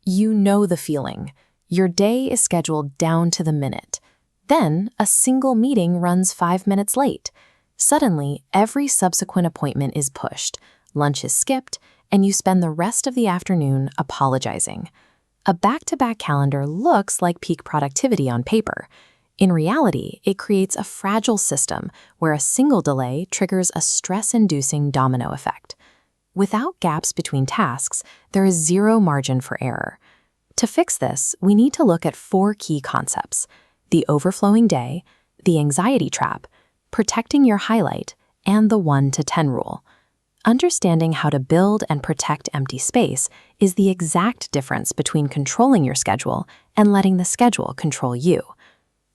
You know the feeling. Your day is scheduled down to the minute. Then, a single meeting runs 5 minutes late. Suddenly, every subsequent appointment is pushed, lunch is skipped, and you spend the rest of the afternoon apologizing. A back-to-back calendar looks like peak productivity on paper. In reality, it creates a fragile system where a single delay triggers a stress-inducing domino effect. Without gaps between tasks, there is zero margin for error. To fix this, we need to look at 4 key concepts: the overflowing day, the anxiety trap, protecting your highlight, and the 1 to 10 rule. Understanding how to build and protect empty space is the exact difference between controlling your schedule and letting the schedule control you.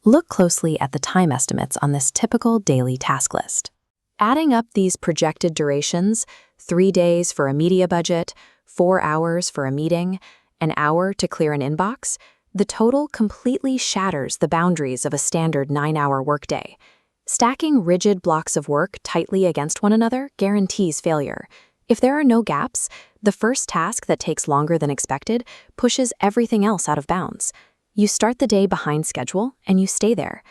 Look closely at the time estimates on this typical daily task list. Adding up these projected durations, 3 days for a media budget, 4 hours for a meeting, an hour to clear an inbox, the total completely shatters the boundaries of a standard 9-hour workday. Stacking rigid blocks of work tightly against one another guarantees failure. If there are no gaps, the first task that takes longer than expected pushes everything else out of bounds. You start the day behind schedule, and you stay there.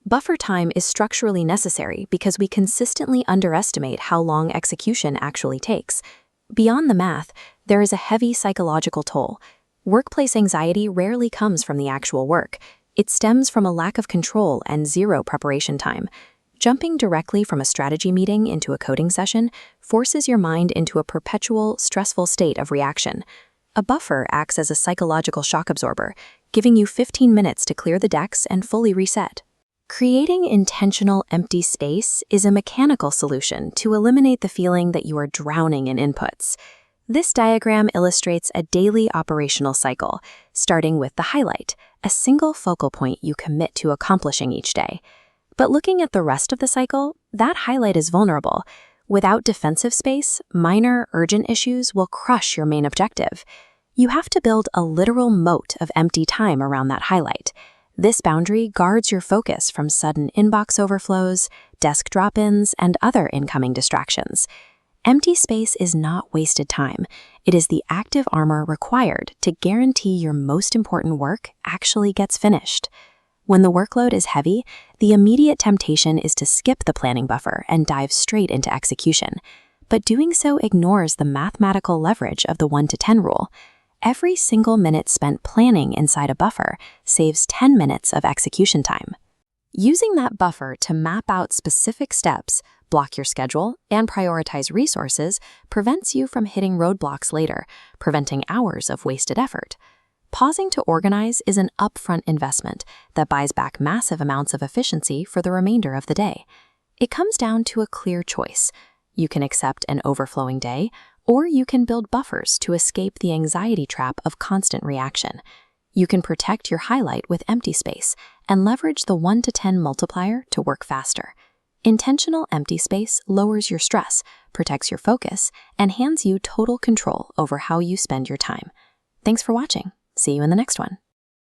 Buffer time is structurally necessary because we consistently underestimate how long execution actually takes. Beyond the math, there is a heavy psychological toll. Workplace anxiety rarely comes from the actual work. It stems from a lack of control and zero preparation time. Jumping directly from a strategy meeting into a coding session forces your mind into a perpetual, stressful state of reaction. A buffer acts as a psychological shock absorber, giving you 15 minutes to clear the decks and fully reset. Creating intentional empty space is a mechanical solution to eliminate the feeling that you are drowning in inputs. This diagram illustrates a daily operational cycle, starting with the highlight, a single focal point you commit to accomplishing each day. But looking at the rest of the cycle, that highlight is vulnerable. Without defensive space, minor, urgent issues will crush your main objective. You have to build a literal moat of empty time around that highlight. This boundary guards your focus from sudden inbox overflows, desk drop-ins, and other incoming distractions. Empty space is not wasted time. It is the active armor required to guarantee your most important work actually gets finished. When the workload is heavy, the immediate temptation is to skip the planning buffer and dive straight into execution. But doing so ignores the mathematical leverage of the 1 to 10 rule. Every single minute spent planning inside a buffer saves 10 minutes of execution time. Using that buffer to map out specific steps, block your schedule, and prioritize resources prevents you from hitting roadblocks later, preventing hours of wasted effort. Pausing to organize is an upfront investment that buys back massive amounts of efficiency for the remainder of the day. It comes down to a clear choice. You can accept an overflowing day, or you can build buffers to escape the anxiety trap of constant reaction. You can protect your highlight with empty space and leverage the 1 to 10 multiplier to work faster. Intentional empty space lowers your stress, protects your focus, and hands you total control over how you spend your time. Thanks for watching. See you in the next one.